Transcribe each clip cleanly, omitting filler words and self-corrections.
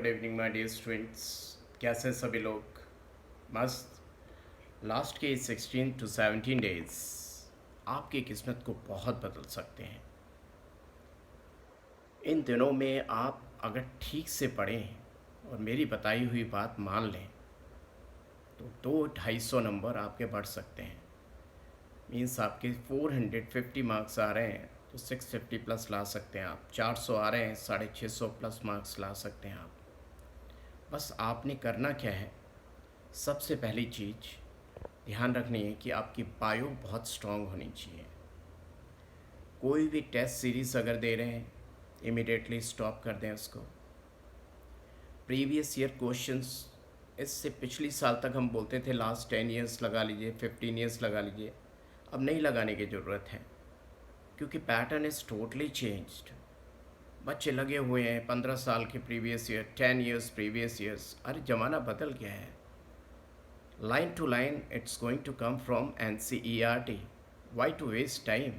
Good evening my dear students. कैसे सभी लोग? मस्त। लास्ट के 16 to 17 डेज आपकी किस्मत को बहुत बदल सकते हैं। इन दिनों में आप अगर ठीक से पढ़ें और मेरी बताई हुई बात मान लें तो 200-250 नंबर आपके बढ़ सकते हैं। मीन्स आपके 450 मार्क्स आ रहे हैं तो 650 प्लस ला सकते हैं आप। 400 आ रहे हैं, 650 प्लस मार्क्स ला सकते हैं आप। बस आपने करना क्या है, सबसे पहली चीज़ ध्यान रखनी है कि आपकी बायो बहुत स्ट्रांग होनी चाहिए। कोई भी टेस्ट सीरीज़ अगर दे रहे हैं इमिडिएटली स्टॉप कर दें उसको। प्रीवियस ईयर क्वेश्चंस, इससे पिछली साल तक हम बोलते थे लास्ट 10 ईयर्स लगा लीजिए, 15 ईयर्स लगा लीजिए, अब नहीं लगाने की ज़रूरत है क्योंकि पैटर्न इज़ टोटली चेंज्ड। बच्चे लगे हुए हैं 15 साल के previous year, 10 years previous years. अरे ज़माना बदल गया है। Line to line it's going to come from NCERT. Why to waste time?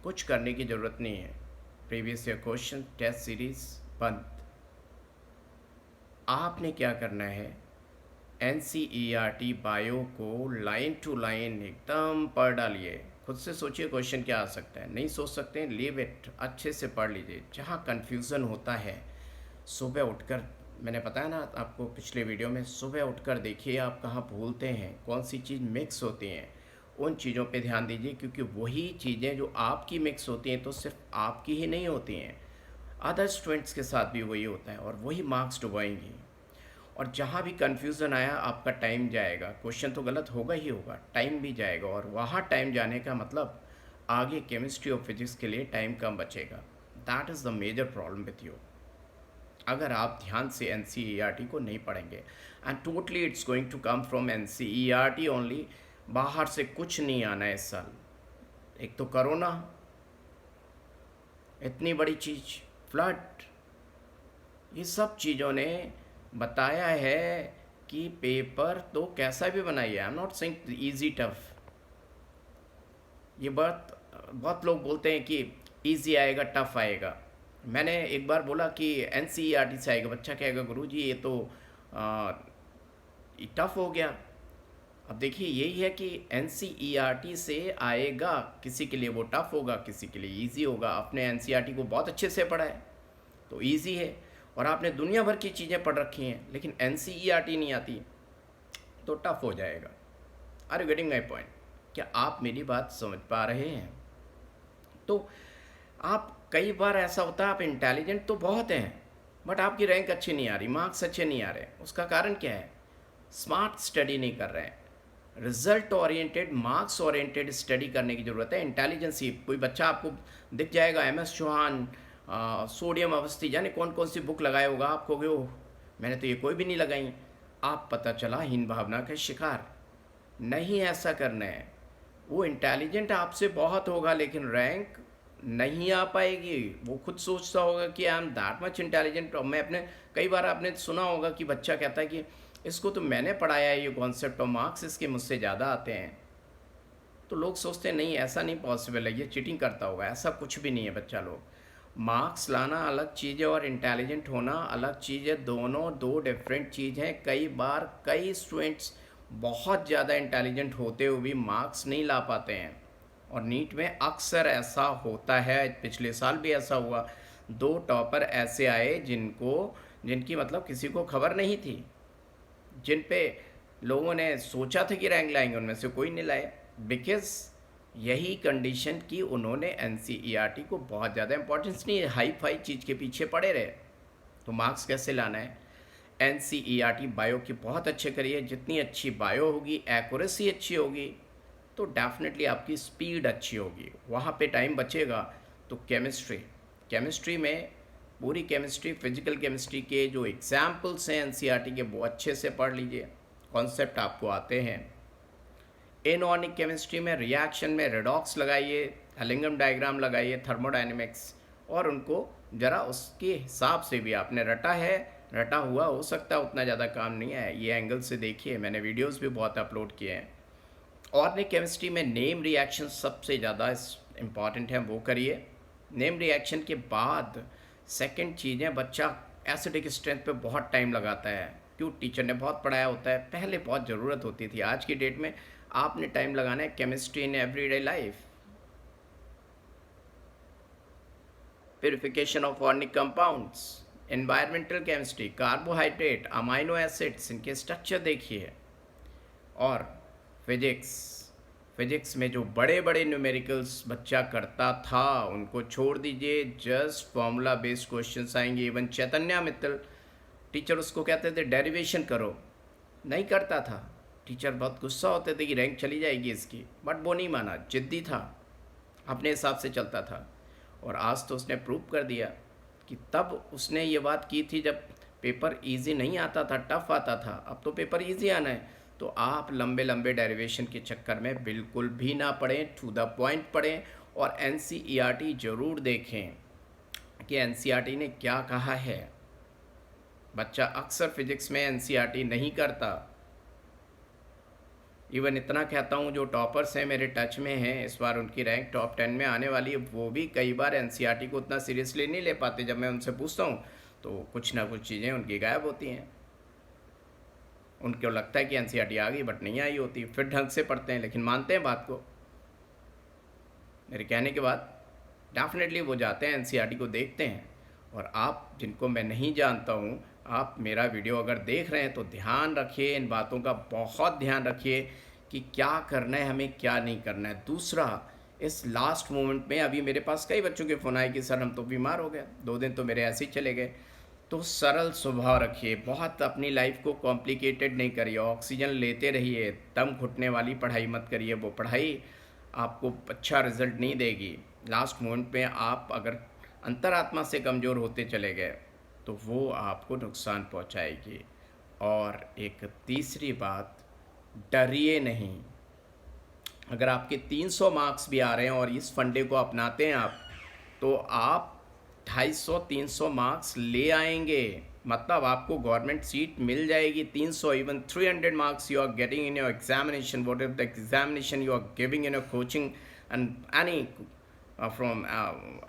कुछ करने की ज़रूरत नहीं है। Previous year question test series बंद। आपने क्या करना है, NCERT बायो को लाइन टू लाइन एकदम पढ़ डालिए। खुद से सोचिए क्वेश्चन क्या आ सकता है। नहीं सोच सकते हैं, लीव इट, अच्छे से पढ़ लीजिए। जहाँ कन्फ्यूज़न होता है सुबह उठकर, मैंने बताया ना आपको पिछले वीडियो में, सुबह उठकर देखिए आप कहाँ भूलते हैं, कौन सी चीज़ मिक्स होती हैं, उन चीज़ों पे ध्यान दीजिए क्योंकि वही चीज़ें जो आपकी मिक्स होती हैं तो सिर्फ आपकी ही नहीं होती हैं, अदर स्टूडेंट्स के साथ भी वही होता है और वही मार्क्स डुबाएंगी। और जहाँ भी कन्फ्यूज़न आया आपका टाइम जाएगा, क्वेश्चन तो गलत होगा ही होगा, टाइम भी जाएगा। और वहाँ टाइम जाने का मतलब आगे केमिस्ट्री और फिजिक्स के लिए टाइम कम बचेगा। That is the major problem with you अगर आप ध्यान से NCERT को नहीं पढ़ेंगे। And totally it's going to come from NCERT only. बाहर से कुछ नहीं आना है इस साल। एक तो कोरोना, इतनी बड़ी चीज़, फ्लड, ये सब चीज़ों ने बताया है कि पेपर तो कैसा भी बनाइए। I am not saying easy tough. ये बात बहुत लोग बोलते हैं कि ईजी आएगा टफ आएगा। मैंने एक बार बोला कि NCERT से आएगा, बच्चा कहेगा गुरुजी ये तो टफ हो गया। अब देखिए यही है कि NCERT से आएगा, किसी के लिए वो टफ होगा, किसी के लिए इजी होगा। आपने NCERT को बहुत अच्छे से पढ़ा है तो इजी है, और आपने दुनिया भर की चीज़ें पढ़ रखी हैं लेकिन NCERT नहीं आती तो टफ हो जाएगा। Are you getting my point? क्या आप मेरी बात समझ पा रहे हैं? तो आप, कई बार ऐसा होता है आप इंटेलिजेंट तो बहुत हैं बट आपकी रैंक अच्छी नहीं आ रही, मार्क्स अच्छे नहीं आ रहे। उसका कारण क्या है? स्मार्ट स्टडी नहीं कर रहे हैं। Result oriented, marks oriented study करने की ज़रूरत है। इंटेलिजेंस ही, कोई बच्चा आपको दिख जाएगा MS चौहान, सोडियम अवस्थी, जाने कौन कौन सी बुक लगाए होगा, आप कहोगे ओह मैंने तो ये कोई भी नहीं लगाई। आप पता चला हीन भावना का शिकार। नहीं ऐसा करना है। वो इंटेलिजेंट आपसे बहुत होगा लेकिन रैंक नहीं आ पाएगी। वो खुद सोचता होगा कि I am that much intelligent. और मैं अपने, कई बार आपने सुना होगा कि बच्चा कहता है कि इसको तो मैंने पढ़ाया है ये कॉन्सेप्ट और मार्क्स इसके मुझसे ज़्यादा आते हैं। तो लोग सोचते हैं नहीं ऐसा नहीं पॉसिबल है, ये चीटिंग करता होगा। ऐसा कुछ भी नहीं है बच्चा लोग। मार्क्स लाना अलग चीज़ है और इंटेलिजेंट होना अलग चीज़ है। दोनों दो डिफरेंट चीज़ हैं। कई बार कई स्टूडेंट्स बहुत ज़्यादा इंटेलिजेंट होते हुए भी मार्क्स नहीं ला पाते हैं और नीट में अक्सर ऐसा होता है। पिछले साल भी ऐसा हुआ, 2 टॉपर ऐसे आए जिनकी मतलब किसी को खबर नहीं थी, जिन पे लोगों ने सोचा था कि रैंक लाएंगे, उनमें से कोई नहीं लाए। बिकॉज यही कंडीशन कि उन्होंने NCERT को बहुत ज़्यादा इंपॉर्टेंस नहीं है, हाई फाई चीज़ के पीछे पड़े रहे। तो मार्क्स कैसे लाना है? NCERT बायो की बहुत अच्छे करिए। जितनी अच्छी बायो होगी, एक्यूरेसी अच्छी होगी तो डेफिनेटली आपकी स्पीड अच्छी होगी, वहाँ पे टाइम बचेगा। तो केमिस्ट्री में पूरी केमिस्ट्री, फिजिकल केमिस्ट्री के जो एग्जाम्पल्स हैं NCERT के वो अच्छे से पढ़ लीजिए, कॉन्सेप्ट आपको आते हैं। इनऑर्गेनिक केमिस्ट्री में रिएक्शन में रेडॉक्स लगाइए, हेलिंगम डायग्राम लगाइए, थर्मोडायनेमिक्स, और उनको ज़रा उसके हिसाब से भी आपने रटा हुआ हो सकता है उतना ज़्यादा काम नहीं है। ये एंगल से देखिए, मैंने वीडियोस भी बहुत अपलोड किए हैं। ऑर्गेनिक केमिस्ट्री में नेम रिएक्शन सबसे ज़्यादा इम्पॉर्टेंट है, वो करिए। नेम रिएक्शन के बाद सेकंड चीज़ है, बच्चा एसिडिक स्ट्रेंथ पे बहुत टाइम लगाता है। क्यों? टीचर ने बहुत पढ़ाया होता है, पहले बहुत ज़रूरत होती थी। आज की डेट में आपने टाइम लगाना है chemistry in everyday life. Purification of organic compounds, environmental chemistry, carbohydrate, amino acids, इनके स्ट्रक्चर देखिए। और फिजिक्स, फिजिक्स में जो बड़े बड़े न्यूमेरिकल्स बच्चा करता था उनको छोड़ दीजिए, जस्ट फॉर्मूला बेस्ड क्वेश्चंस आएंगे। इवन चैतन्य मित्तल, टीचर उसको कहते थे डेरिवेशन करो, नहीं करता था। टीचर बहुत गुस्सा होते थे कि रैंक चली जाएगी इसकी, बट वो नहीं माना, जिद्दी था, अपने हिसाब से चलता था। और आज तो उसने प्रूव कर दिया कि तब उसने ये बात की थी जब पेपर इजी नहीं आता था, टफ आता था। अब तो पेपर इजी आना है, तो आप लंबे लंबे डेरिवेशन के चक्कर में बिल्कुल भी ना पढ़ें, टू द पॉइंट पढ़ें। और एनसीईआरटी ज़रूर देखें कि एनसीईआरटी ने क्या कहा है। बच्चा अक्सर फिजिक्स में एनसीईआरटी नहीं करता। इवन इतना कहता हूँ, जो टॉपर्स हैं मेरे टच में हैं, इस बार उनकी रैंक टॉप 10 में आने वाली है, वो भी कई बार एनसीईआरटी को उतना सीरियसली नहीं ले पाते। जब मैं उनसे पूछता हूँ तो कुछ ना कुछ चीज़ें उनकी गायब होती हैं। उनको लगता है कि एनसीईआरटी आ गई, बट नहीं आई होती। फिर ढंग से पढ़ते हैं लेकिन मानते हैं बात को। मेरे कहने के बाद डेफिनेटली वो जाते हैं एनसीईआरटी को देखते हैं। और आप जिनको मैं नहीं जानता हूँ, आप मेरा वीडियो अगर देख रहे हैं तो ध्यान रखिए, इन बातों का बहुत ध्यान रखिए कि क्या करना है हमें, क्या नहीं करना है। दूसरा, इस लास्ट मोमेंट में अभी मेरे पास कई बच्चों के फ़ोन आए कि सर हम तो बीमार हो गए, 2 दिन तो मेरे ऐसे ही चले गए। तो सरल स्वभाव रखिए, बहुत अपनी लाइफ को कॉम्प्लिकेटेड नहीं करिए, ऑक्सीजन लेते रहिए, दम घुटने वाली पढ़ाई मत करिए। वो पढ़ाई आपको अच्छा रिजल्ट नहीं देगी। लास्ट मोमेंट में आप अगर अंतरात्मा से कमज़ोर होते चले गए तो वो आपको नुकसान पहुंचाएगी। और एक तीसरी बात, डरिए नहीं। अगर आपके 300 मार्क्स भी आ रहे हैं और इस फंडे को अपनाते हैं आप, तो आप 250-300 मार्क्स ले आएंगे। मतलब आपको गवर्नमेंट सीट मिल जाएगी। 300, even 300 marks you are getting in your examination, whatever the examination you are giving in your coaching and any from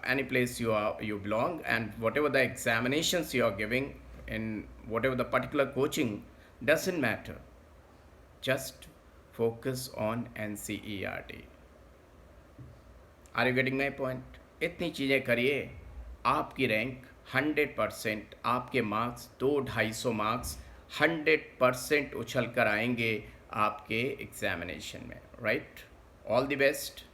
any place you belong, and whatever the examinations you are giving in whatever the particular coaching, doesn't matter. Just focus on NCERT. Are you getting my point? इतनी चीज़ें करिए, आपकी rank 100%, आपके marks 200-250 marks 100% उछल कर आएंगे आपके examination में। राइट? All the best.